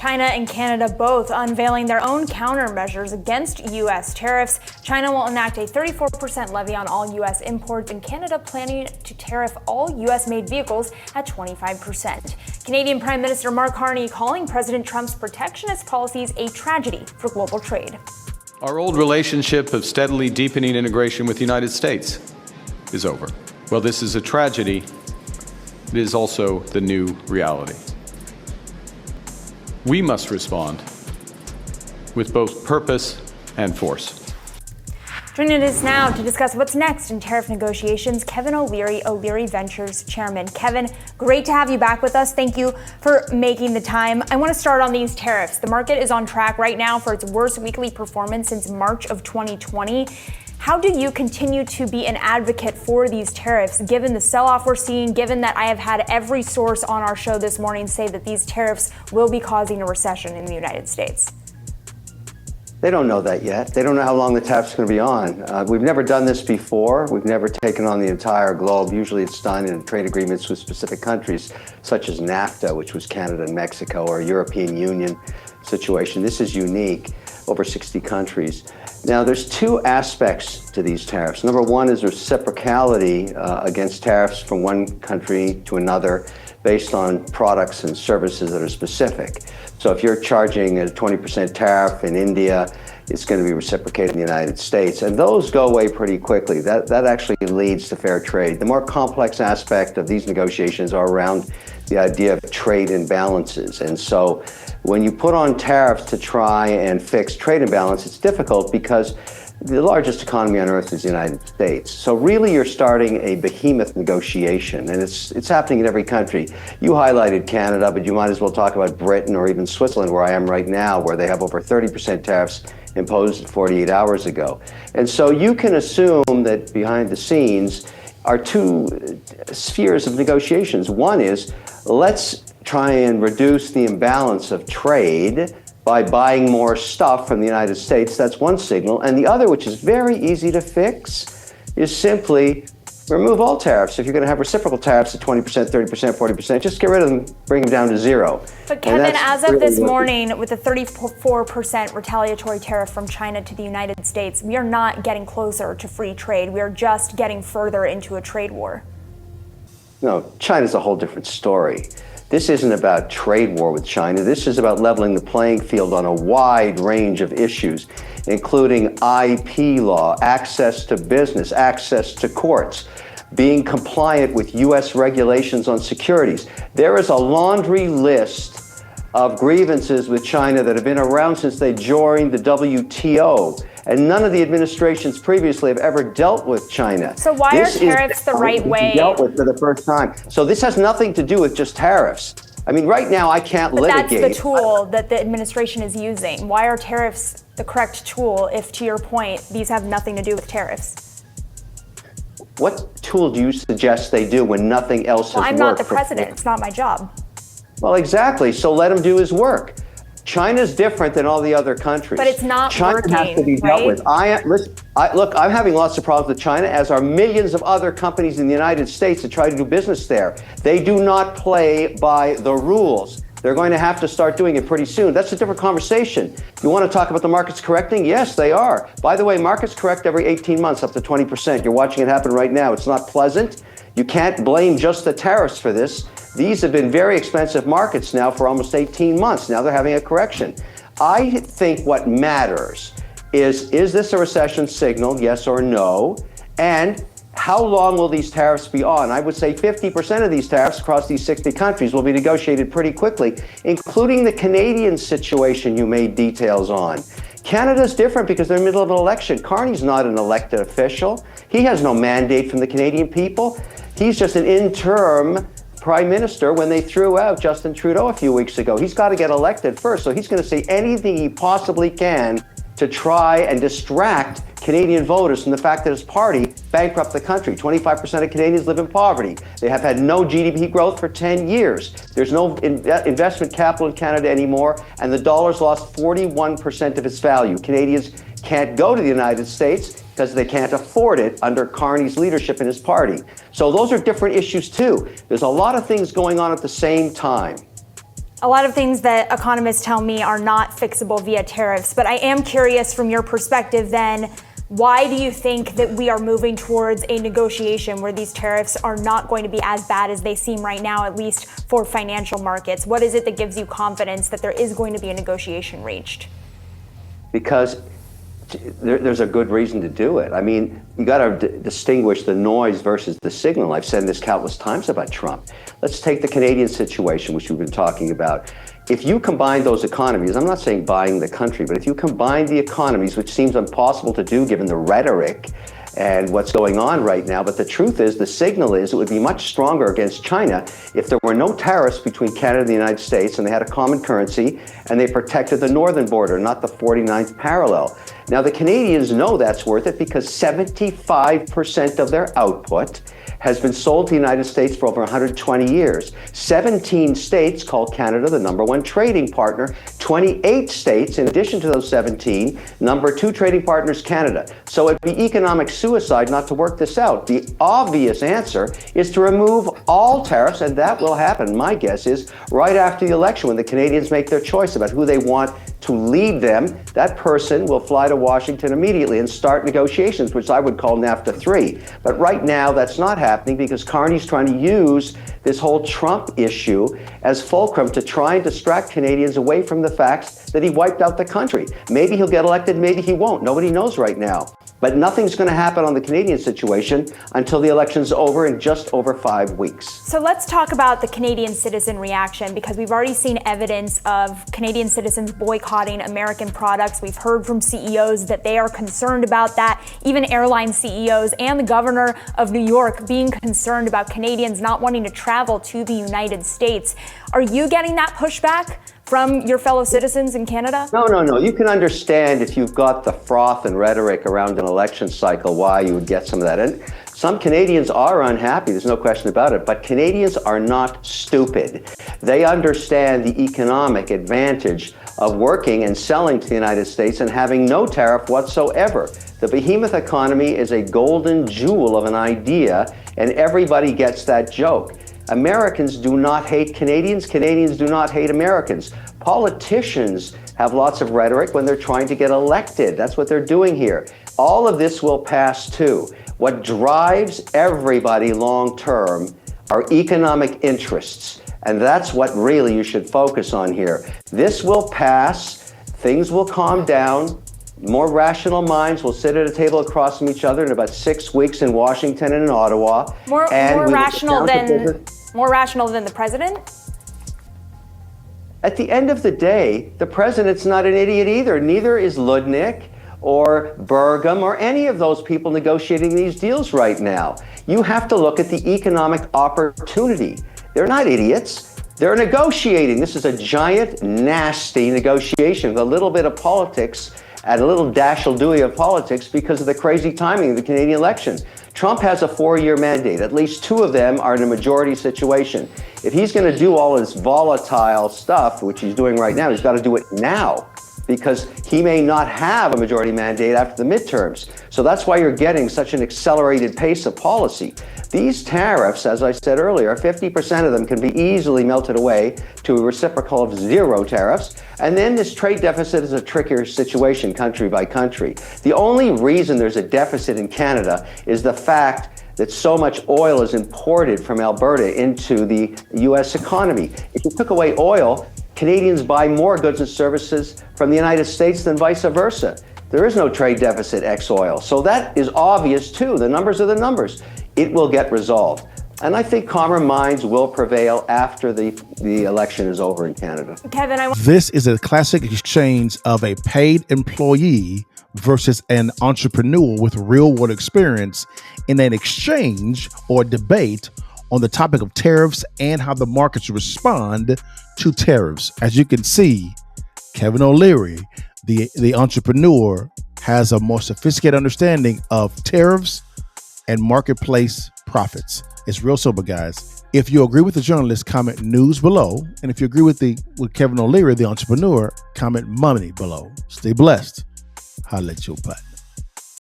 China and Canada both unveiling their own countermeasures against U.S. tariffs. China will enact a 34% levy on all U.S. imports, and Canada planning to tariff all U.S.-made vehicles at 25%. Canadian Prime Minister Mark Carney calling President Trump's protectionist policies a tragedy for global trade. Our old relationship of steadily deepening integration with the United States is over. Well, this is a tragedy. It is also the new reality. We must respond with both purpose and force. Joining us now to discuss what's next in tariff negotiations, Kevin O'Leary, O'Leary Ventures Chairman. Kevin, great to have you back with us. Thank you for making the time. I want to start on these tariffs. The market is on track right now for its worst weekly performance since March of 2020. How do you continue to be an advocate for these tariffs, given the sell-off we're seeing, given that I have had every source on our show this morning say that these tariffs will be causing a recession in the United States? They don't know that yet. They don't know how long the tariff's going to be on. We've never done this before. We've never taken on the entire globe. Usually it's done in trade agreements with specific countries, such as NAFTA, which was Canada and Mexico, or a European Union situation. This is unique, over 60 countries. Now, there's two aspects to these tariffs. Number one is reciprocality against tariffs from one country to another based on products and services that are specific. So if you're charging a 20% tariff in India, it's going to be reciprocated in the United States. And those go away pretty quickly. That actually leads to fair trade. The more complex aspect of these negotiations are around the idea of trade imbalances. And so when you put on tariffs to try and fix trade imbalance, it's difficult because the largest economy on earth is the United States. So really you're starting a behemoth negotiation, and it's happening in every country. You highlighted Canada, but you might as well talk about Britain or even Switzerland, where I am right now, where they have over 30% tariffs imposed 48 hours ago. And so you can assume that behind the scenes are two spheres of negotiations. One is, let's try and reduce the imbalance of trade by buying more stuff from the United States. That's one signal. And the other, which is very easy to fix, is simply remove all tariffs. If you're going to have reciprocal tariffs at 20%, 30%, 40%, just get rid of them, bring them down to zero. But Kevin, as of this morning, with a 34% retaliatory tariff from China to the United States, we are not getting closer to free trade. We are just getting further into a trade war. No, China's a whole different story. This isn't about trade war with China. This is about leveling the playing field on a wide range of issues, including IP law, access to business, access to courts, being compliant with U.S. regulations on securities. There is a laundry list of grievances with China that have been around since they joined the WTO. And none of the administrations previously have ever dealt with China. So why are tariffs the right way? Dealt with for the first time. So this has nothing to do with just tariffs. I mean, right now I can't litigate. That's the tool that the administration is using. Why are tariffs the correct tool if, to your point, these have nothing to do with tariffs? What tool do you suggest they do when nothing else has worked? I'm not the president. It's not my job. Well, exactly. So let him do his work. China's different than all the other countries. But it's not China working, has to be dealt with. Look, I'm having lots of problems with China, as are millions of other companies in the United States that try to do business there. They do not play by the rules. They're going to have to start doing it pretty soon. That's a different conversation. You want to talk about the markets correcting? Yes, they are. By the way, markets correct every 18 months up to 20%. You're watching it happen right now. It's not pleasant. You can't blame just the tariffs for this. These have been very expensive markets now for almost 18 months. Now they're having a correction. I think what matters is this a recession signal, yes or no? And how long will these tariffs be on? I would say 50% of these tariffs across these 60 countries will be negotiated pretty quickly, including the Canadian situation you made details on. Canada's different because they're in the middle of an election. Carney's not an elected official. He has no mandate from the Canadian people. He's just an interim prime minister when they threw out Justin Trudeau a few weeks ago. He's got to get elected first, so he's going to say anything he possibly can to try and distract Canadian voters from the fact that his party bankrupt the country. 25% of Canadians live in poverty. They have had no GDP growth for 10 years. There's no investment capital in Canada anymore, and the dollar's lost 41% of its value. Canadians can't go to the United States because they can't afford it under Carney's leadership in his party. So those are different issues too. There's a lot of things going on at the same time. A lot of things that economists tell me are not fixable via tariffs, but I am curious from your perspective then, why do you think that we are moving towards a negotiation where these tariffs are not going to be as bad as they seem right now, at least for financial markets? What is it that gives you confidence that there is going to be a negotiation reached? Because there's a good reason to do it. I mean, you got to distinguish the noise versus the signal. I've said this countless times about Trump. Let's take the Canadian situation, which we've been talking about. If you combine those economies, I'm not saying buying the country, but if you combine the economies, which seems impossible to do given the rhetoric and what's going on right now, but the truth is, the signal is it would be much stronger against China if there were no tariffs between Canada and the United States and they had a common currency and they protected the northern border, not the 49th parallel. Now, the Canadians know that's worth it because 75% of their output has been sold to the United States for over 120 years. 17 states call Canada the #1 trading partner. 28 states, in addition to those 17, #2 trading partners, Canada. So it'd be economic suicide not to work this out. The obvious answer is to remove all tariffs, and that will happen, my guess is, right after the election when the Canadians make their choice about who they want to lead them. That person will fly to Washington immediately and start negotiations, which I would call NAFTA 3. But right now, that's not happening because Carney's trying to use this whole Trump issue as fulcrum to try and distract Canadians away from the facts that he wiped out the country. Maybe he'll get elected, maybe he won't. Nobody knows right now. But nothing's going to happen on the Canadian situation until the election's over in just over 5 weeks. So let's talk about the Canadian citizen reaction, because we've already seen evidence of Canadian citizens boycotting American products. We've heard from CEOs that they are concerned about that, even airline CEOs and the governor of New York being concerned about Canadians not wanting to travel to the United States. Are you getting that pushback from your fellow citizens in Canada? No. You can understand if you've got the froth and rhetoric around an election cycle why you would get some of that. And some Canadians are unhappy, there's no question about it, but Canadians are not stupid. They understand the economic advantage of working and selling to the United States and having no tariff whatsoever. The behemoth economy is a golden jewel of an idea, and everybody gets that joke. Americans do not hate Canadians. Canadians do not hate Americans. Politicians have lots of rhetoric when they're trying to get elected. That's what they're doing here. All of this will pass too. What drives everybody long term are economic interests. And that's what really you should focus on here. This will pass. Things will calm down. More rational minds will sit at a table across from each other in about 6 weeks in Washington and in Ottawa. More rational than the president? At the end of the day, the president's not an idiot either. Neither is Ludnick or Burgum or any of those people negotiating these deals right now. You have to look at the economic opportunity. They're not idiots. They're negotiating. This is a giant, nasty negotiation with a little bit of politics and a little dash-will-do-y of politics because of the crazy timing of the Canadian election. Trump has a 4-year mandate. At least 2 of them are in a majority situation. If he's going to do all his volatile stuff, which he's doing right now, he's got to do it now because he may not have a majority mandate after the midterms. So that's why you're getting such an accelerated pace of policy. These tariffs, as I said earlier, 50% of them can be easily melted away to a reciprocal of 0 tariffs. And then this trade deficit is a trickier situation country by country. The only reason there's a deficit in Canada is the fact that so much oil is imported from Alberta into the U.S. economy. If you took away oil, Canadians buy more goods and services from the United States than vice versa. There is no trade deficit ex oil. So that is obvious too. The numbers are the numbers. It will get resolved. And I think calmer minds will prevail after the election is over in Canada. Kevin, This is a classic exchange of a paid employee versus an entrepreneur with real world experience in an exchange or debate on the topic of tariffs and how the markets respond to tariffs. As you can see, Kevin O'Leary, the entrepreneur, has a more sophisticated understanding of tariffs and marketplace profits. It's real simple, guys. If you agree with the journalist, comment news below. And if you agree with Kevin O'Leary, the entrepreneur, comment money below. Stay blessed. Holla at your butt.